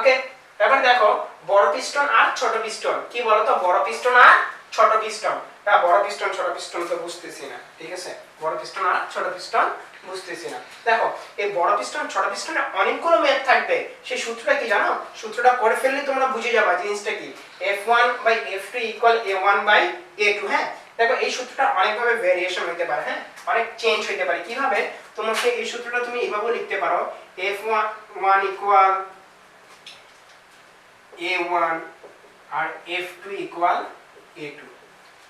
ওকে, এবার দেখো বড় পিস্টন আর ছোট পিস্টন কি বলতো, বড় পিস্টন আর ছোট পিস্টন। বড় পিস্টন ছোট পিস্টন তো বুঝতেছি না, ঠিক আছে, বড় পিস্টন আর ছোট পিস্টন বুঝতেছি না। দেখো এই বড় পিস্টন ছোট পিস্টনে অনেকগুলো ম্যাথ থাকবে, সেই সূত্রটা কি জানো, সূত্রটা করে ফেললে তোমরা বুঝে যাবে জিনিসটা কি, F1/F2 = A1/A2। হ্যাঁ দেখো এই সূত্রটা অনেকভাবে ভেরিয়েশন হতে পারে, হ্যাঁ অনেক চেঞ্জ হতে পারে। কিভাবে, তোমাকে এই সূত্রটা তুমি এইভাবে লিখতে পারো, F1 = A1 আর F2 = A2,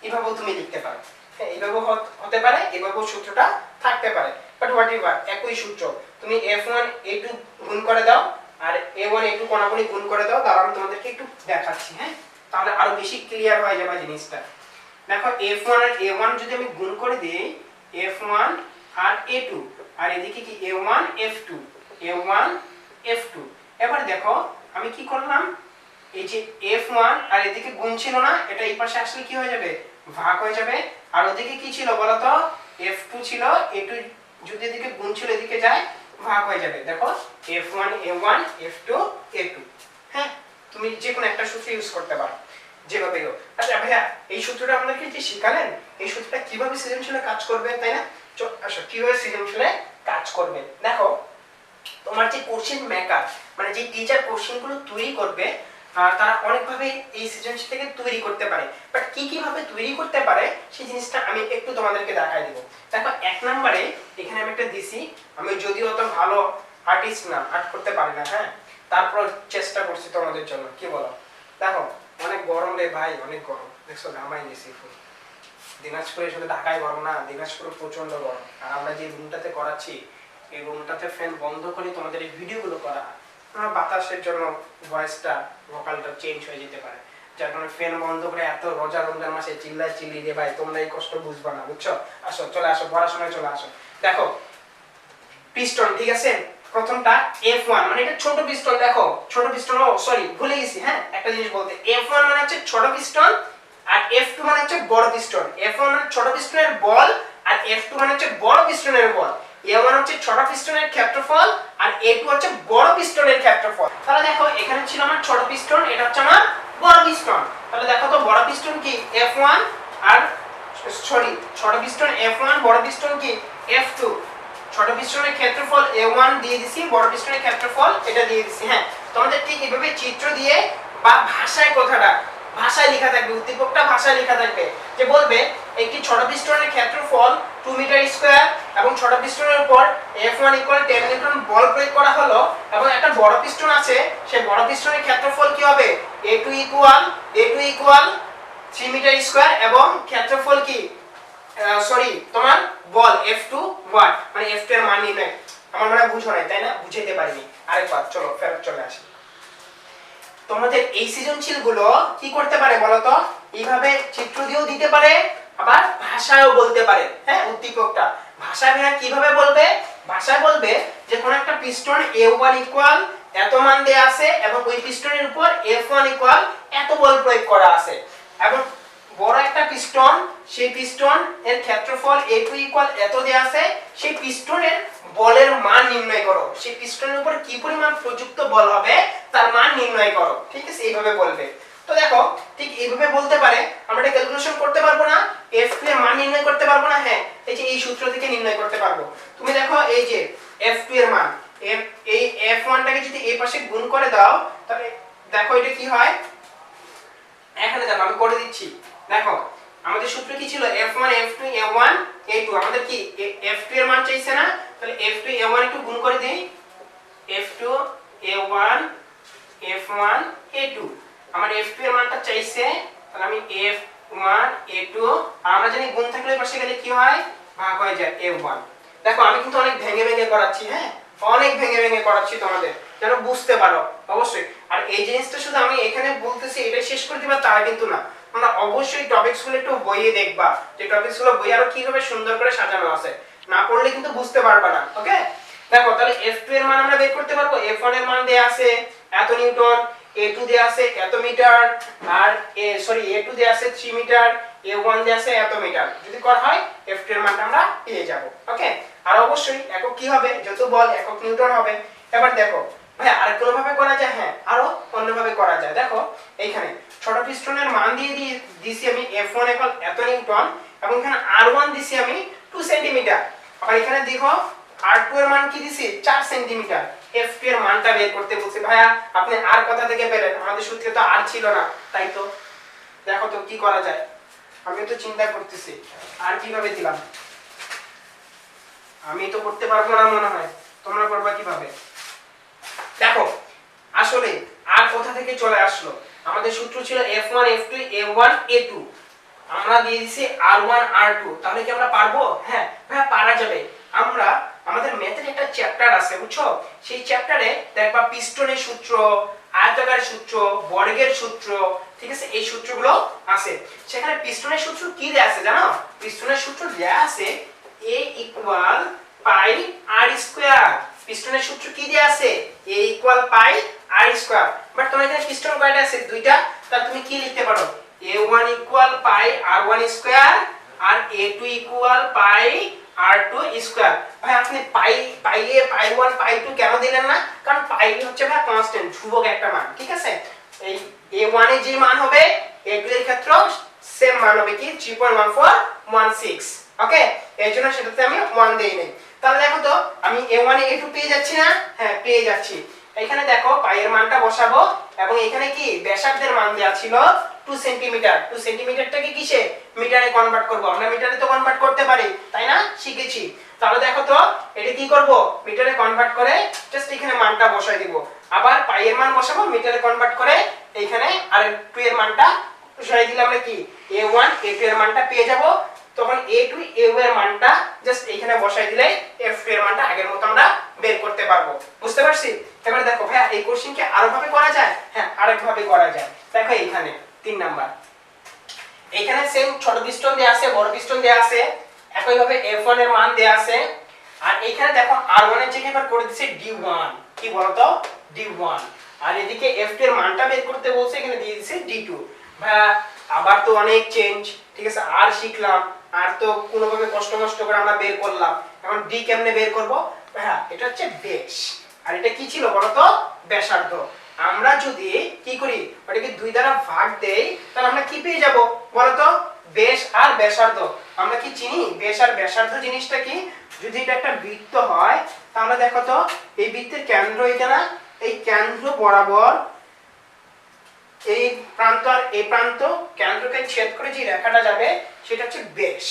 এভাবেও তুমি লিখতে পারো। হ্যাঁ এভাবেও হতে পারে, এভাবেও সূত্রটা থাকতে পারে, বাট হোয়াট এভার একই সূত্র। তুমি F1 A2 গুণ করে দাও আর A1 A2 কোনাকুনি গুণ করে দাও, তাহলে আমি তোমাদেরকে একটু দেখাচ্ছি, হ্যাঁ তাহলে আরো বেশি ক্লিয়ার হয়ে যাবে জিনিসটা। দেখো F1 আর A1 যদি আমি গুণ করে দিই, F1 আর A2, আর এদিকে কি A1 F2, A1 F2। এবার দেখো আমি কি করলাম, এই যে F1 আর এদিকে গুণ ছিল না, এটা এই পাশে আসলে কি হয়ে যাবে, ভাগ হয়ে যাবে। আর ওদিকে কি ছিল বলতো, F2 ছিল, A2 যদি এদিকে গুণ ছিল এদিকে যায় ভাগ হয়ে যাবে। দেখো F1 A1 F2 A2। হ্যাঁ তুমি যে কোনো একটা সূত্র ইউজ করতে পারো যেভাবে হোক। আচ্ছা ভাইয়া এই সূত্রটা আমাদেরকে যে শিখালেন, এই সূত্রটা কিভাবে সৃজনশীলে কাজ করবে, তাই না? আসো কিভাবে সৃজনশীলে কাজ করবে। দেখো তোমার যে কোশ্চেন মেকার, মানে যে টিচার কোশ্চেনগুলো তৈরি করবে, তারা অনেকভাবে এই সৃজনশীল থেকে তৈরি করতে পারে, বাট কি কিভাবে তৈরি করতে পারে সেই জিনিসটা আমি একটু তোমাদেরকে দেখাই দিব। দেখো এক নম্বরে এখানে আমি একটা দিছি, আমি যদিও অত ভালো আর্টিস্ট না, আর্ট করতে পারি না, হ্যাঁ তারপর চেষ্টা করছি তোমাদের জন্য, কি বলো? দেখো অনেক গরম রে ভাই, অনেক গরম, দেখছো ঘামাই গেছি ফুল। দিনাজপুরে শুধু ঢাকায় গরম না, দিনাজপুরে প্রচন্ড গরম। আর আমরা যে রুমটাতে করাচ্ছি, এই রুমটাতে ফ্যান বন্ধ করে তোমাদের এই ভিডিওগুলো করা, বাতাসের জন্য ভয়েসটা ভোকালটা চেঞ্জ হয়ে যেতে পারে, যার কারণে ফ্যান বন্ধ করে এত রোজা রমজান মাসে চিল্লাই চিল্লি রে ভাই, তোমরা এই কষ্ট বুঝবা না, বুঝছো? আসো চলে আসো, পড়াশোনায় চলে আসো। দেখো পিস্টন, ঠিক আছে, প্রথমটা F1 মানে এটা ছোট পিস্টন। দেখো ছোট পিস্টন, ও সরি ভুলে গেছি, হ্যাঁ একটা জিনিস বলতে, F1 মানে হচ্ছে ছোট পিস্টন আর F2 মানে হচ্ছে বড় পিস্টন। F1 মানে ছোট পিস্টনের বল আর F2 মানে হচ্ছে বড় পিস্টনের বল। A1 হচ্ছে ছোট পিস্টনের ক্ষেত্রফল আর A2 হচ্ছে বড় পিস্টনের ক্ষেত্রফল। তাহলে দেখো এখানে ছিল আমার ছোট পিস্টন, এটা হচ্ছে আমার বড় পিস্টন। তাহলে দেখো তো বড় পিস্টন কি F1 আর সরি ছোট পিস্টন F1, বড় পিস্টন কি F2। ছোট পিস্টনের ক্ষেত্রফল A1 দিয়ে দিছি, বড় পিস্টনের ক্ষেত্রফল এটা দিয়ে দিছি। হ্যাঁ তোমাদের ঠিক এইভাবে চিত্র দিয়ে বা ভাষায় কথাটা ভাষায় লেখা থাকবে, উদ্দীপকটা ভাষায় লেখা থাকবে, যে বলবে একটি ছোট পিস্টনের ক্ষেত্রফল 2 মিটার স্কয়ার এবং ছোট পিস্টনের উপর F1 = 10 নিউটন বল প্রয়োগ করা হলো, এবং একটা বড় পিস্টন আছে, সেই বড় পিস্টনের ক্ষেত্রফল কি হবে, A2 = 3 মিটার স্কয়ার এবং ক্ষেত্রফল কি সরি তোমার বল F2 ওয়াট, মানে F2 এর মান নির্ণয়। আমার মনে হয় বুঝো নাই, তাই না? বুঝাইতে পারিনি, আরেকবার চলো ফেরত চলে আসি। তোমাদের এই সৃজনশীল গুলো কি করতে পারে বলতো, এইভাবে চিত্র দিয়েও দিতে পারে, আবার ভাষায়ও বলতে পারে। হ্যাঁ উদ্দীপকটা ভাষায় ভাইয়া কিভাবে বলবে, ভাষায় বলবে যে কোন একটা পিস্টন A1 = এত মান দেয়া আছে এবং ওই পিস্টনের উপর F1 = এত বল প্রয়োগ করা আছে, এবং বড় একটা পিস্টন, সেই পিস্টন এর ক্ষেত্রফল A2 = এত দেয়া আছে, সেই পিস্টনের বলের মান নির্ণয় করো, সেই পিস্টনের উপর কি পরিমাণ প্রযুক্ত বল হবে তার মান নির্ণয় করো, ঠিক আছে, এইভাবে বলবে। তো দেখো ঠিক এইভাবে বলতে পারে, আমরা এটা ক্যালকুলেশন করতে পারবো না, F2 এর মান নির্ণয় করতে পারবো না, হ্যাঁ এই যে এই সূত্র থেকে নির্ণয় করতে পারবো। তুমি দেখো এই যে F2 এর মান, এই F1 টাকে যদি এই পাশে গুণ করে দাও, তাহলে দেখো এটা কি হয়, এখানে দেখো আমি করে দিচ্ছি। দেখো আমাদের সূত্র কি ছিল, F1 F2 A1 A2, আমাদের কি F2 এর মান চাইছে না, তাহলে F2 A1 একটু গুণ করে দেই, F2 A1 F1 A2, আমার F2 এর মানটা চাইছে, তাহলে আমি F1 A2, আর আমরা জানি গুণ থাকলে পাশে গেলে কি হয়, ভাগ হয়ে যায় F1। দেখো আমি কিন্তু অনেক ভেঙে ভেঙে করাচ্ছি, হ্যাঁ অনেক ভেঙে ভেঙে করাচ্ছি তোমাদের যেন বুঝতে পারো অবশ্যই। আর এই জিনিসটা শুধু আমি এখানে বলতেছি এটা শেষ করে দিবা তা কিন্তু না, তোমরা অবশ্যই টপিকস গুলো একটু বইয়ে দেখবা, যে টপিকস গুলো বই আরো কিভাবে সুন্দর করে সাজানো আছে, না পড়লে কিন্তু বুঝতে পারবা না। ওকে দেখো তাহলে F2 এর মান আমরা বের করতে পারবো, F1 এর মান দেয়া আছে এত নিউটন, A2 দেয়া আছে এত মিটার, আর A2 দেয়া আছে 3 মিটার, A1 দেয়া আছে এত মিটার, যদি করা হয় F2 এর মানটা আমরা পেয়ে যাব। ওকে আর অবশ্যই একক কি হবে, যত বল একক নিউটন হবে। এবার দেখো ভাই আর কোন ভাবে করা যায়, হ্যাঁ আরো অন্যভাবে করা যায়। দেখো এইখানে ছোট পিস্টনের মান দিয়ে দিছি আমি F1 এত নিউটন এবং এখানে R1 দিছি আমি 2 সেন্টিমিটার। আর এখানে দেখো R2 এর মান কি দিছি 4 সেন্টিমিটার। F2 এর মানটা বের করতে বলছি। ভাইয়া আপনি আর কোথা থেকে পেলেন? আমাদের সূত্রে তো আর ছিল না, তাই তো। দেখো তো কি করা যায়, আমি তো চিন্তা করতেছি আর কিভাবে দিলাম। আমি তো করতে পারবো না মনে হয়, তোমরা করবা কিভাবে? দেখো আসলে আর কোথা থেকে চলে আসলো, আমাদের সূত্র ছিল F1 F2 A1 A2, আমরা দিয়ে দিছি R1 R2, তাহলে কি আমরা পারবো? হ্যাঁ ভাই পারা যাবে। আমরা আমাদের ম্যাথের একটা চ্যাপ্টার আছে বুঝছো, সেই চ্যাপ্টারে দেখবা পিস্টনের সূত্র, আয়তাকারের সূত্র, বর্গের সূত্র, ঠিক আছে, এই সূত্রগুলো আছে। সেখানে পিস্টনের সূত্র কি দেয়া আছে জানো? পিস্টনের সূত্র দেয়া আছে A equal pi R square. পিস্টনের সূত্র কি দেয়া আছে? A equal pi R square. But তোমার এখানে পিস্টন কয়টা আছে? দুইটা, তাহলে তুমি কি লিখতে পারো? A1 equal pi R1 square আর A2 equal pi R2 square. ভাই আপনি পাই এ পাই 1 পাই 2 কেন দিলেন না? কারণ পাই হচ্ছে ভাই কনস্ট্যান্ট, ধ্রুবক একটা মান, ঠিক আছে। এই A1 এর যে মান হবে A2 এর ক্ষেত্রেও সেম মান হবে কি 3.1416। ওকে, এর জন্য সেটাতে আমি 1 দেই নাই। তাহলে দেখো তো আমি A1 এ A2 পেয়ে যাচ্ছি না? হ্যাঁ পেয়ে যাচ্ছি। এখানে দেখো পাই এর মানটা বসাবো এবং এখানে কি ব্যাসার্ধের মান দেয়া ছিল 2 সেন্টিমিটার। 2 সেন্টিমিটারটাকে কিসে? মিটারে কনভার্ট করব। আমরা মিটারে তো কনভার্ট করতে পারি, তাই না? শিখেছি। তাহলে দেখো তো এটা কি করব? মিটারে কনভার্ট করে জাস্ট এখানে মানটা বসাই দিব। আবার পাই এর মান বসাবো, মিটারে কনভার্ট করে এখানে আর 2 এর মানটা বসাই দিলে আমরা কি A1 A2 এর মানটা পেয়ে যাব। তখন A2 A1 এর মানটা জাস্ট এখানে বসাই দিলে F2 এর মানটা আগের মতো আমরা বের করতে পারবো। বুঝতে পারছি? এবারে দেখো ভাই এই কোশ্চেন কি আরো ভাবে করা যায়? হ্যাঁ আরেক ভাবে করা যায়। দেখো এখানে 3 নাম্বার, এখানে সেম ছোট পিস্টন দেয়া আছে, বড় পিস্টন দেয়া আছে, একই ভাবে F1 এর মান দেয়া আছে। আর এখানে দেখো R1 এর জায়গায় এবার করে দিয়েছে D1, কি বলতো? D1। আর এদিকে F2 এর মানটা বের করতে বলছে, এখানে দিয়ে দিয়েছে D2। ভাই আবার তো অনেক চেঞ্জ, ঠিক আছে, আর শিখলাম, আর তো কোনোভাবে কষ্ট করে আমরা বের করলাম। এখন D কেমনে বের করব? হ্যাঁ এটা হচ্ছে বেশ, আর এটা কি ছিল বলতো? ব্যাসার্ধ। আমরা যদি কি করি, ওটাকে 2 দ্বারা ভাগ দেই, তাহলে আমরা কি পেয়ে যাব বলতো? বেশ আর ব্যাসার্ধ। আমরা কি চিনি বেশ আর ব্যাসার্ধ জিনিসটা কি? যদি এটা একটা বৃত্ত হয় তাহলে দেখো তো এই বৃত্তের কেন্দ্র এটা না, এই কেন্দ্র বরাবর এই প্রান্ত আর এই প্রান্ত কেন্দ্রকে ছেদ করে যে রেখাটা যাবে সেটা হচ্ছে বেশ।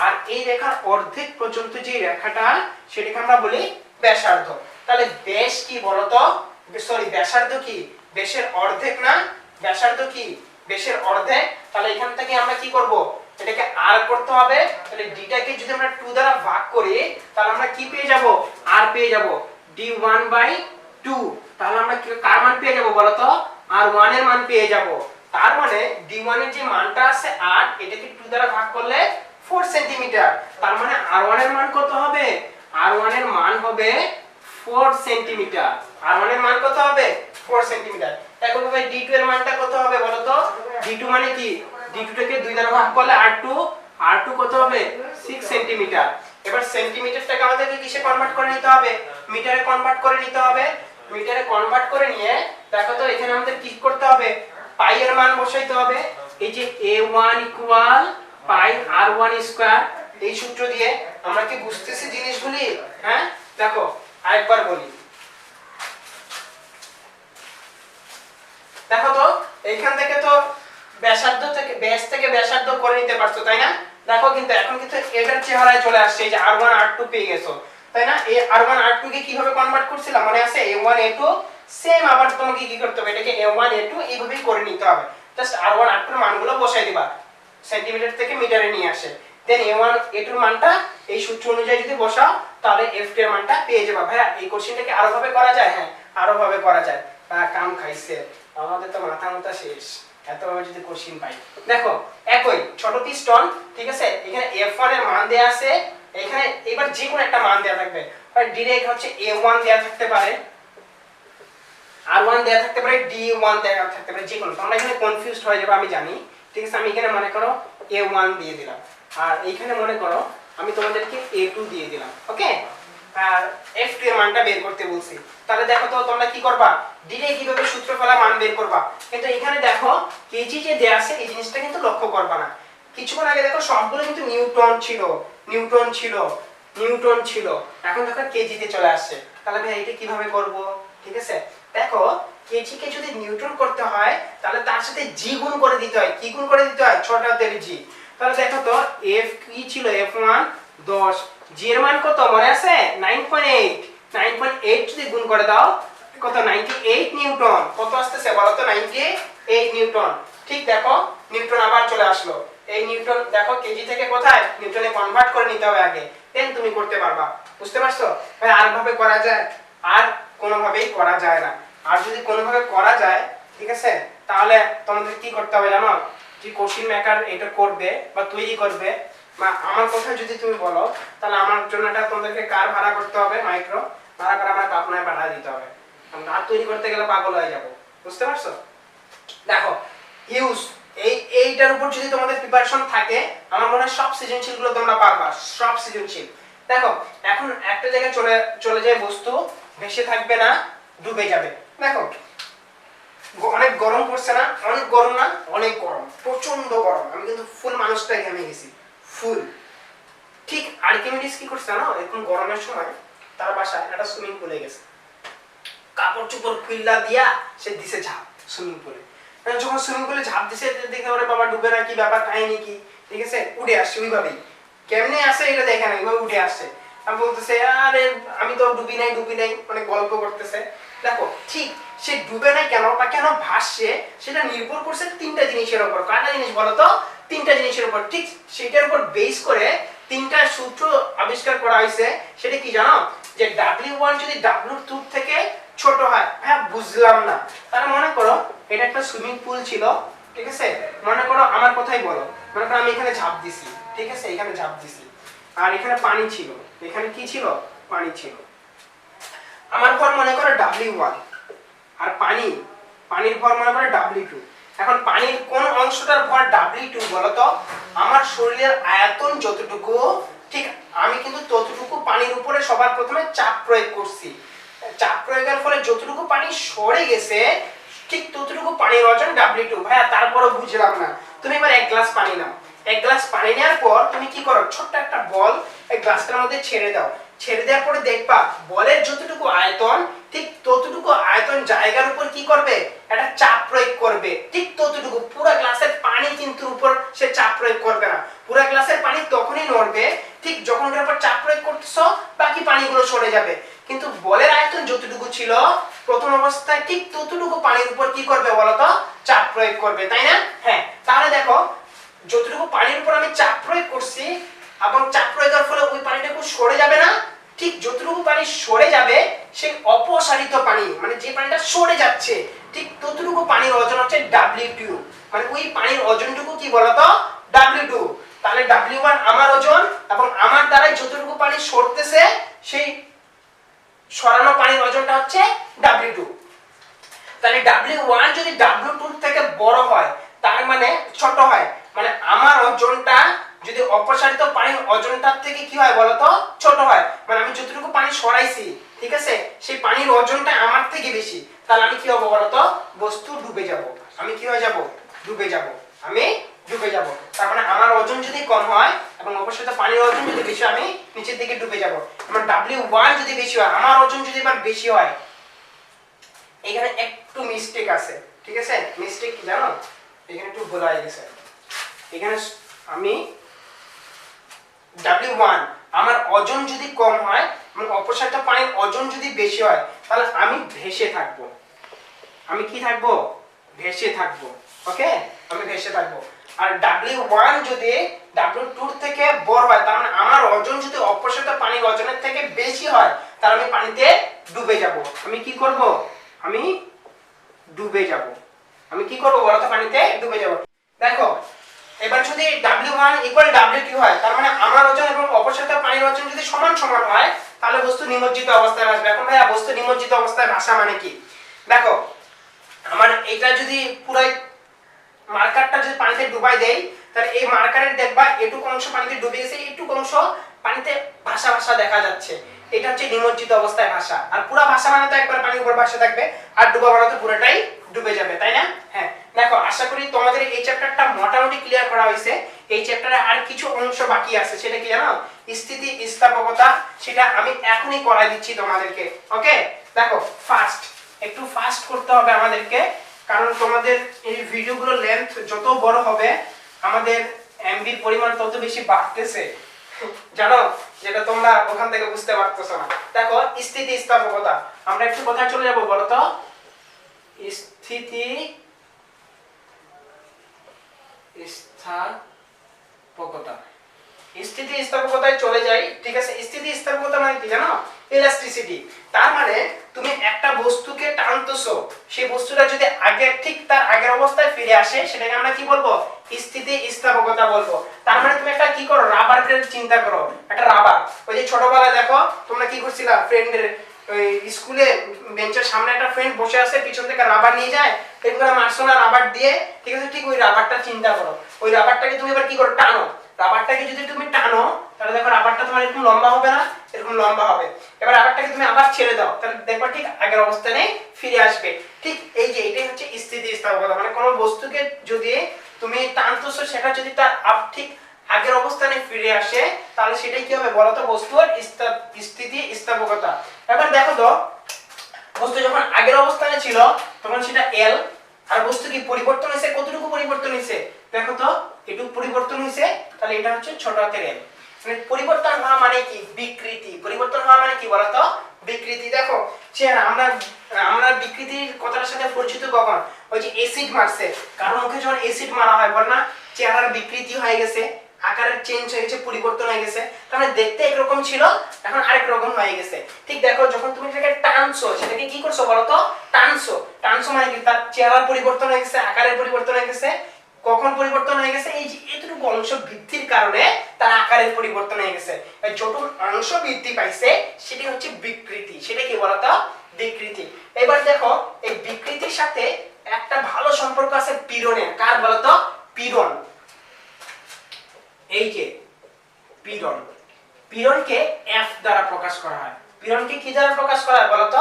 আর এই রেখার অর্ধেক পর্যন্ত যে রেখাটা সেটাকে আমরা বলি ব্যাসার্ধ। তাহলে বেশ কি বলতো? সরি ব্যাসার্ধ কি? বেশের অর্ধেক না? ব্যাসার্ধ কি? বেশের অর্ধেক। তাহলে এখান থেকে আমরা কি করব? এটাকে আর করতে হবে। তাহলে d টাকে যদি আমরা 2 দ্বারা ভাগ করি তাহলে আমরা কি পেয়ে যাব? r পেয়ে যাব d1/2। তাহলে আমরা কি কার মান পেয়ে যাব বলতো? r1 এর মান পেয়ে যাব। তার মানে d1 এর যে মানটা আছে 8, এটাকে 2 দ্বারা ভাগ করলে 4 সেন্টিমিটার। তার মানে r1 এর মান কত হবে? r1 এর মান হবে 4 সেন্টিমিটার। r1 এর মান কত হবে? 4 সেন্টিমিটার। এখন ভাই d2 এর মানটা কত হবে বলো তো? d2 মানে কি? d2 টাকে 2 দ্বারা ভাগ করলে r2 কত হবে? 6 সেন্টিমিটার। এবার সেন্টিমিটারটাকে আমাদেরকে কিসে কনভার্ট করে নিতে হবে? মিটারে কনভার্ট করে নিতে হবে। মিটারে কনভার্ট করে নিয়ে দেখো তো এখানে আমাদের কি করতে হবে? পাই এর মান বসাইতে হবে। এই যে A1 equal pi R1 square, এই সূত্র দিয়ে আমরা কি বুঝতেছি জিনিসগুলি? হ্যাঁ দেখো আরেকবার বলি। দেখো তো এইখান থেকে তো ব্যাসার্ধ থেকে ব্যাস থেকে ব্যাসার্ধ করে নিতে পারছো, তাই না? দেখো কিন্তু এখন কিন্তু এটার চেহারায় চলে আসছে, এই যে R1 R2 পেয়ে গেছো, তাই না? এই R1 R2 কে কিভাবে কনভার্ট করছিলাম মনে আছে? A1 A2 same. আবার তোমাকে কি করতে হবে? এটাকে A1 A2 এইভাবেই করে নিতে হবে। জাস্ট R1 R2 এর মানগুলো বসাই দিবা, সেন্টিমিটার থেকে মিটারে নিয়ে আসে। দেন A1 A2 এর মানটা এই সূত্র অনুযায়ী যদি বসাও তাহলে F2 এর মানটা পেয়ে যাবে। ভাইয়া এই কোশ্চেনটাকে আরো ভাবে করা যায়? হ্যাঁ আরো ভাবে করা যায়। কাম খাইছে আমাদের তো মাথা শেষ এতভাবে যদি কোশ্চেন পাই। দেখো একই ছোট পিস্টন, ঠিক আছে, এখানে F1 এর মান দেয়া আছে, এখানে এবার যে কোনো একটা মান দেয়া থাকবে। আর ডাইরেক্ট হচ্ছে A1 দেয়া থাকতে পারে, R1 দেয়া থাকতে পারে, D1 দেয়া থাকতে পারে, যে কোনো। তোমরা এখানে কনফিউজড হয়ে যাবে আমি জানি, ঠিক আছে। আমি এখানে মনে করো A1 দিয়ে দিলাম, আর এইখানে মনে করো আমি তোমাদেরকে A2 দিয়ে দিলাম। ওকে, আর F2 এর মানটা বের করতে বলছি। তাহলে দেখো তো তোমরা কি করবা? ডিরেক্ট কিভাবে সূত্র ফেলা মান বের করবা। কিন্তু এখানে দেখো কেজি যে দেয়া আছে এই জিনিসটা কিন্তু লক্ষ্য করবা না। কিছুক্ষণ আগে দেখো সবগুলো কিন্তু নিউটন ছিল, নিউটন ছিল, নিউটন ছিল, এখন দেখো কেজিতে চলে আসছে। তাহলে ভাই এটা কিভাবে করব? ঠিক আছে, দেখো কেজি কে যদি নিউটন করতে হয় তাহলে তার সাথে জি গুণ করে দিতে হয়। কি গুণ করে দিতে হয়? ছোট হাতের জি। তাহলে দেখো তো এফ কি ছিল? f1 10, জি এর মান কত মনে আছে? 9.8। 9.8 যদি গুণ করে দাও কত? 98 নিউটন। কত আসতেছে বলো তো? 98 নিউটন। ঠিক দেখো নিউটন আবার চলে আসলো। এই নিউটন দেখো কেজি থেকে কোথায় নিউটনে কনভার্ট করে নিতে হবে আগে, দেন তুমি করতে পারবা। বুঝতে পারছো? ভাই আর ভাবে করা যায়? আর কোনোভাবেই করা যায় না। আর যদি কোনোভাবে করা যায়, ঠিক আছে, তাহলে তোমাদের কি করতে হবে জানো? যে কোশ্চেন মেকার এটা করবে বা তৈরি করবে, বা আমার কথা যদি তুমি বলো তাহলে আমার জন্য এটা তোমাদেরকে কার ভাড়া করতে হবে? মাইক্রো ভাড়া করে আমার পাবনায় পাঠিয়ে দিতে হবে। আর তৈরি করতে গেলে পাগল হয়ে যাব। বুঝতে পারছো? দেখো হিউজ এইটার উপর যদি তোমাদের প্রিপারেশন থাকে আমার মনে হয় সব সৃজনশীল গুলো তোমরা পারবা, সব সৃজনশীল। দেখো এখন একটা জায়গায় চলে যায় বস্তু, ভেসে থাকবে না, ডুবে যাবে। দেখো অনেক গরম পড়ছে না? অনেক গরম না? অনেক গরম, প্রচন্ড গরম। আমি কিন্তু ফুল মানুষটাই ঘেমে গেছি, ফুল। ঠিক আর্কিমিডিস কি করছে না, এরকম গরমের সময় তার বাসায় একটা সুইমিং পুলে গেছে, কাপড় চোপড় খুইলা দিয়া সে দিছে ঝাঁপ সুইমিং পুলে। যখন সুইমিং পুলে ঝাঁপ দিছে দেখে ওরে বাবা ডুবে না, কি ব্যাপার, কাহিনী কি, ঠিক আছে, উঠে আসছে ওইভাবেই। কেমনে আসে এটা দেখে না, ওইভাবে উঠে আসছে। আমি বলতেছে আরে আমি তো ডুবি নাই ডুবি নাই, মানে গল্প করতেছে। দেখো ঠিক সে ডুবে নাই কেন বা কেন ভাসছে সেটা নির্ভর করছে তিনটা জিনিসের উপর। কয়টা জিনিস বলো তো? তিনটা জিনিসের উপর। ঠিক সেটার উপর বেস করে তিনটা সূত্র আবিষ্কার করা হয়েছে। সেটা কি জানো? যে W1 যদি W2 থেকে ছোট হয়। হ্যাঁ বুঝলাম না। তাহলে মনে করো এটা একটা সুইমিং পুল ছিল, ঠিক আছে, মনে করো আমার কথাই বলো, মনে করো আমি এখানে ঝাঁপ দিছি, ঠিক আছে, এখানে ঝাঁপ দিছি, আর এখানে পানি ছিল, এখানে কি ছিল? পানি ছিল। আমার ভর মনে করো W1 আর পানির ভর মনে করো W2। এখন পানির কোন অংশটার ভর W2 বলো তো? আমার শরীরের আয়তন যতটুকু, ঠিক আমি কিন্তু ততটুকু পানির উপরে সবার প্রথমে চাপ প্রয়োগ করছি। চাপ প্রয়োগের ফলে যতটুকু পানি সরে গেছে ঠিক ততটুকু পানির ওজন W2। ভাইয়া তারপরও বুঝলাম না। তুমি এবার এক গ্লাস পানি নাও, এক গ্লাস পানি নেওয়ার পর তুমি কি করো? ছোট্ট একটা বল এই গ্লাসটার মধ্যে ছেড়ে দাও। ছেড়ে দেওয়ার পরে দেখবা বলের যতটুকু আয়তন ঠিক ততটুকু আয়তন জায়গার উপর কি করবে? একটা চাপ প্রয়োগ করবে। ঠিক ততটুকু পুরো গ্লাসের পানি কিন্তু উপর সে চাপ প্রয়োগ করবে না। পুরো গ্লাসের পানি তখনই নড়বে ঠিক যখন ওটার উপর চাপ প্রয়োগ করতেছো, বাকি পানিগুলো সরে যাবে। কিন্তু বলের আয়তন যতটুকু ছিল প্রথম অবস্থায় ঠিক ততটুকু পানির উপর কি করবে বলতো? চাপ প্রয়োগ করবে, তাই না? হ্যাঁ, তাহলে দেখো যতটুকু পানির উপর আমি চাপ প্রয়োগ করছি এবং চাপ প্রয়োগের ফলে ওই পানিটা একটু সরে যাবে না? ঠিক যতটুকু পানি সরে যাবে সেই অপসারিত পানি, মানে যে পানিটা সরে যাচ্ছে ঠিক ততটুকু পানির ওজন হচ্ছে W2। মানে ওই পানির ওজনটুকু কি বলতো? W2। তাহলে W1 আমার ওজন এবং আমার দ্বারা যতটুকু পানি সরতেছে সেই সরানো পানির ওজনটা হচ্ছে W2। তাহলে W1 যদি W2 থেকে বড় হয় তার মানে ছোট হয়, মানে আমার ওজনটা যদি অপসারিত পানির ওজনটার থেকে কি হয় বলতো? ছোট হয়। মানে আমি যতটুকু পানি সরাইছি, ঠিক আছে, সেই পানির ওজনটা আমার থেকে বেশি। তাহলে আমি কি হবো বলতো? বস্তু ডুবে যাব। আমি কি হয়ে যাব? ডুবে যাব। আমি ডুবে যাব। তার মানে আমার ওজন যদি কম হয় এবং অপসারিত পানির ওজন যদি বেশি হয় আমি নিচের দিকে ডুবে যাব। আমার W1 যদি বেশি হয়, আমার ওজন যদি এবার বেশি হয়, এখানে একটু মিস্টেক আছে, ঠিক আছে, মিস্টেক কি জানো? এখানে একটু ভুল হয়ে গেছে। এখানে আমি W1 আমার ওজন যদি কম হয় এবং অপসারিত পানির ওজন যদি বেশি হয় তাহলে আমি ভেসে থাকব। আমি কি থাকব? ভেসে থাকব। ওকে, আমি ভেসে থাকব। আর W1 যদি W2 থেকে বড় হয় তার মানে আমার ওজন যদি অপসারিত পানির ওজনের থেকে বেশি হয় তাহলে আমি পানিতে ডুবে যাব। আমি কি করব? আমি ডুবে যাব। আমি কি করব বলতো? পানিতে ডুবে যাব। দেখো এবার যদি W1 W2 হয় তার মানে আমার ওজন এবং অপসারিত পানির ওজন যদি সমান সমান হয় তাহলে বস্তু নিমজ্জিত অবস্থায় ভাসবে। এখন ভাইয়া বস্তু নিমজ্জিত অবস্থায় ভাসা মানে কি? দেখো আমার এটা যদি পুরো মার্কারটা যদি পানিতে ডুবাই দেই তাহলে এই মার্কারের দেখবা এটুকু অংশ পানিতে ডুবে গেছে, এইটুকু অংশ পানিতে ভাসা ভাসা দেখা যাচ্ছে। এটা হচ্ছে নিমজ্জিত অবস্থায় ভাসা। আর পুরো ভাসা মানে তো একবার পানির উপর ভাসা থাকবে, আর ডুবা মানে তো পুরোটাই ডুবে যাবে। চ্যাপ্টারটা মোটামুটি ক্লিয়ার করা হয়েছে। এই চ্যাপ্টারে আর কিছু অংশ বাকি আছে, সেটা কি জানো? স্থিতি স্থাপকতা, সেটা আমি এখনই করাই দিচ্ছি তোমাদেরকে। ওকে, দেখো একটু ফাস্ট করতে হবে আমাদেরকে, কারণ তোমাদের এই ভিডিওগুলো লেন্থ যত বড় হবে আমাদের এমবির পরিমাণ তত বেশি বাড়তেছে, জানো, যেটা তোমরা ওখান থেকে বুঝতে পারতেছো না। দেখো স্থিতি স্থাপকতা, আমরা একটু কোথায় চলে যাব বলো তো? স্থিতি স্থাপকতা, স্থিতি স্থাপকতায় চলে যাই। ঠিক আছে, স্থিতি স্থাপকতা মানে কি জানো? ইলাস্টিসিটি। তার মানে তুমি একটা বস্তুকে টানতেছো, সেই বস্তুটা যদি আগে ঠিক তার আগের অবস্থায় ফিরে আসে, সেটাকে আমরা কি বলবো? স্থিতি স্থাপকতা বলবো। তার মানে তুমি একটা কি করো, রাবারকে চিন্তা করো, একটা রাবার। ওই যে ছোটবেলায় দেখো তোমরা কি করছিলা, ফ্রেন্ডের ওই স্কুলে বেঞ্চের সামনে একটা ফ্রেন্ড বসে আছে, পিছন থেকে রাবার নিয়ে যায়, এরকম করে মারছো না রাবার দিয়ে, ঠিক আছে? ঠিক ওই রাবারটা চিন্তা করো, ওই রাবারটাকে তুমি এবার কি করো, টানো। রাবারটাকে যদি তুমি টানো, তাহলে দেখো রাবারটা তোমার এরকম লম্বা হবে না, এরকম লম্বা হবে। এবার রাবারটাকে তুমি আবার ছেড়ে দাও, তাহলে দেখো ঠিক আগের অবস্থানে ফিরে আসবে। ঠিক এই যে এটাই হচ্ছে স্থিতি স্থাপকতা, মানে কোনো বস্তুকে যদি তুমি টানতেছো, সেটা যদি তার ঠিক আগের অবস্থানে ফিরে আসে, তাহলে সেটাই কি হবে বলতো? বস্তুর স্থিতি স্থাপকতা। এবার দেখো তো, বস্তু যখন আগের অবস্থানে ছিল তখন সেটা এল, আর বস্তু কি পরিবর্তন হয়েছে, কতটুকু পরিবর্তন হয়েছে দেখো তো, এটুকু পরিবর্তন হয়েছে, তাহলে এটা হচ্ছে ছোট হাতের এল। মানে পরিবর্তন হওয়া মানে কি? বিকৃতি। পরিবর্তন হওয়া মানে কি বলতো? বিকৃতি। দেখো চেহারা, আমরা বিকৃতির কথাটার সাথে পরিচিত কখন? ওই যে অ্যাসিড মারছে, কারণ মুখে যখন অ্যাসিড মারা হয়, বল না চেহারার বিকৃতি হয়ে গেছে, আকারের চেঞ্জ হয়ে গেছে, পরিবর্তন হয়ে গেছে। তার মানে দেখতে একরকম ছিল, এখন আরেক রকম হয়ে গেছে। ঠিক দেখো, যখন তুমি সেটাকে টানছো, সেটাকে কি করছো বলতো? টানছো। টানছো মানে কি? তার চেহারার পরিবর্তন হয়ে গেছে, আকারের পরিবর্তন হয়ে গেছে। কখন পরিবর্তন হয়ে গেছে? এই যে এতটুকু অংশ বৃদ্ধির কারণে তার আকারের পরিবর্তন হয়ে গেছে। যত অংশ বৃদ্ধি পাইছে সেটি হচ্ছে বিকৃতি। সেটা কি বলতো? বিকৃতি। এবার দেখো, এই বিকৃতির সাথে একটা ভালো সম্পর্ক আছে পীড়নের। কার বলতো? পীড়ন। এই যে পীড়ন, পীড়নকে এফ দ্বারা প্রকাশ করা হয়। পীড়নকে কি দ্বারা প্রকাশ করা হয় বলতো?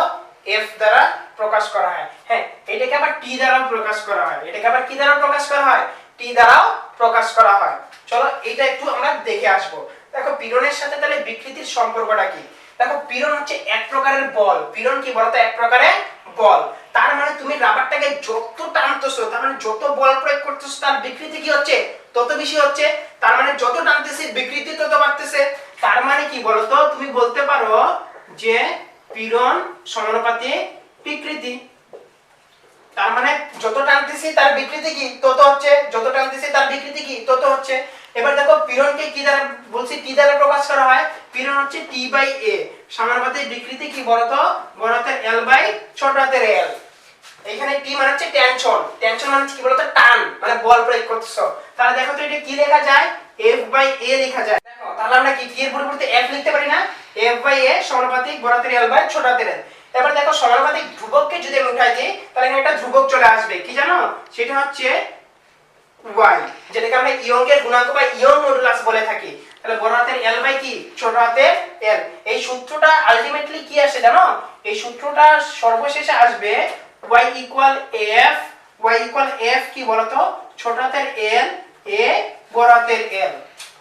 এফ দ্বারা প্রকাশ করা হয়। হ্যাঁ, এটাকে আবার টি দ্বারাও প্রকাশ করা হয়। এটাকে আবার কি দ্বারা প্রকাশ করা হয়? টি দ্বারাও প্রকাশ করা হয়। চলো এটা একটু আমরা দেখে আসবো। দেখো পীড়নের সাথে তাহলে বিকৃতির সম্পর্কটা কি? দেখো পীড়ন হচ্ছে এক প্রকারের বল। পীড়ন কি বলতো? এক প্রকারের বল। তার মানে তুমি রাবারটাকে যত টানতেছো, তার মানে যত বল প্রয়োগ করতেছো, তার বিকৃতি কি হচ্ছে? তত বেশি হচ্ছে। তার মানে যত টানতেছি বিকৃতি তত বাড়তেছে। তার মানে কি বলতো? তুমি বলতে পারো যে পীড়ন সমানুপাতিক বিকৃতি। তার মানে যত টানতেছি তার বিকৃতি কি? তত হচ্ছে। যত টানতেছি তার বিকৃতি কি? তত হচ্ছে। এবার দেখো পীড়নকে কি দ্বারা বলছি? টি দ্বারা প্রকাশ করা হয়। পীড়ন হচ্ছে টি বাই এ, সমানুপাতিক বিকৃতি কি বলতো? বড় হাতের এল বাই ছোট হাতের এল। এখানে টি মানে হচ্ছে টেনশন। টেনশন মানে কি বলতো? টান, মানে বল প্রয়োগ করতেছো। তাহলে দেখো তো এটা কি লেখা যায়? এফ বাই এ লেখা যায়। দেখো তাহলে আমরা কি এর পরিবর্তে এফ লিখতে পারি না? এফ বাই এ সমানুপাতিক বড় হাতের এল বাই ছোট হাতের এল। এবার দেখো সমানুপাতিক ধ্রুবককে যদি আমি উঠাই দিই, তাহলে এখানে একটা ধ্রুবক চলে আসবে। কি জানো? সেটা হচ্ছে y, যেটাকে আমরা ইয়ংকের গুণাঙ্ক বা ইয়ং মডুলাস বলে থাকি। তাহলে বড় হাতের এল বাই কি? ছোট হাতের এল। এই সূত্রটা আলটিমেটলি কি আসে জানো? এই সূত্রটা সর্বশেষে আসবে y equal f। y equal f কি বলতো? ছোট হাতের এল এ বড় হাতের এল।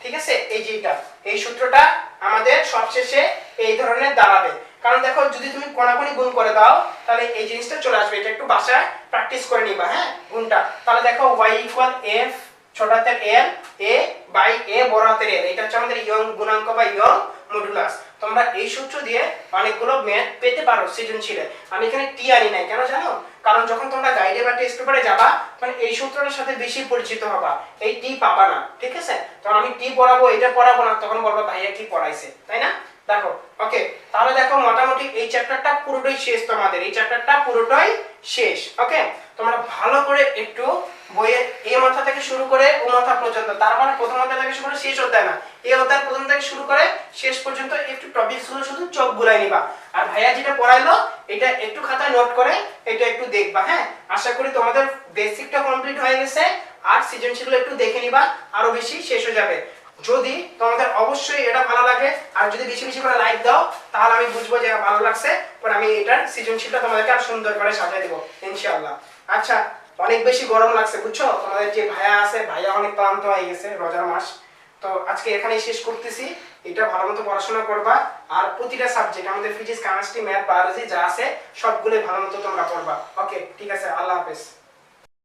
ঠিক আছে, এই যে এটা, এই সূত্রটা আমাদের সবশেষে এই ধরনের দাঁড়াবে। কারণ দেখো যদি তুমি কোণাকুণি গুণ করে দাও, তাহলে এই জিনিসটা চলে আসবে। এটা একটু বাসায় প্র্যাকটিস করে নিবা, হ্যাঁ, গুণটা। তাহলে দেখো y ইকুয়াল f ছোট হাতের l a বাই a বড় হাতের l। এটা হচ্ছে আমাদের ইয়ং গুণাঙ্ক বা ইয়ং মডুলাস। তোমরা এই সূত্র দিয়ে অনেকগুলো ম্যাথ পেতে পারো সৃজনশীলে। আমি এখানে টি আনি নাই, কেন জানো? কারণ যখন তোমরা গাইডে বা টেস্ট পেপারে যাবা, তখন এই সূত্রটার সাথে বেশি পরিচিত হবা, এই টি পাবা না। ঠিক আছে, তখন আমি টি পড়াবো, এটা পড়াবো না, তখন বলবো ভাইয়া কি পড়াইছে, তাই না? দেখো ওকে, তাহলে দেখো মোটামুটি এই চ্যাপ্টারটা পুরোটাই শেষ। তোমাদের এই চ্যাপ্টারটা পুরোটাই শেষ। ওকে, তোমরা ভালো করে একটু বইয়ের এই মাথা থেকে শুরু করে ও মাথা পর্যন্ত, তার মানে প্রথম অধ্যায় থেকে শুরু করে শেষ অধ্যায় না, এই অধ্যায় প্রথম থেকে শুরু করে শেষ পর্যন্ত একটু টপিকসগুলো শুধু চোখ বুলাই নিবা। আর ভাইয়া যেটা পড়াইলো এটা একটু খাতায় নোট করে এটা একটু দেখবা। হ্যাঁ, আশা করি তোমাদের বেসিকটা কমপ্লিট হয়ে গেছে। আর সৃজনশীলগুলো একটু দেখে নিবা, আরো বেশি শেষ হয়ে যাবে। যদি তোমাদের অবশ্যই এটা ভালো লাগে, আর যদি বেশি বেশি করে লাইক দাও, তাহলে আমি বুঝবো যে ভালো লাগছে, পরে আমি এটার সৃজনশীলটা তোমাদেরকে আর সুন্দর করে সাজিয়ে দেবো ইনশাআল্লাহ। আচ্ছা অনেক বেশি গরম লাগছে বুঝছো, তোমাদের যে ভাইয়া আছে ভাইয়া অনেক ক্লান্ত হয়ে গেছে, রোজার মাস। তো আজকে এখানেই শেষ করতেছি। এটা ভালো মতো পড়াশোনা করবা, আর প্রতিটা সাবজেক্ট আমাদের ফিজিক্স, কেমিস্ট্রি, ম্যাথ, বায়োলজি যা আছে সবগুলোই ভালো মতো তোমরা পড়বা। ওকে, ঠিক আছে, আল্লাহ হাফেজ।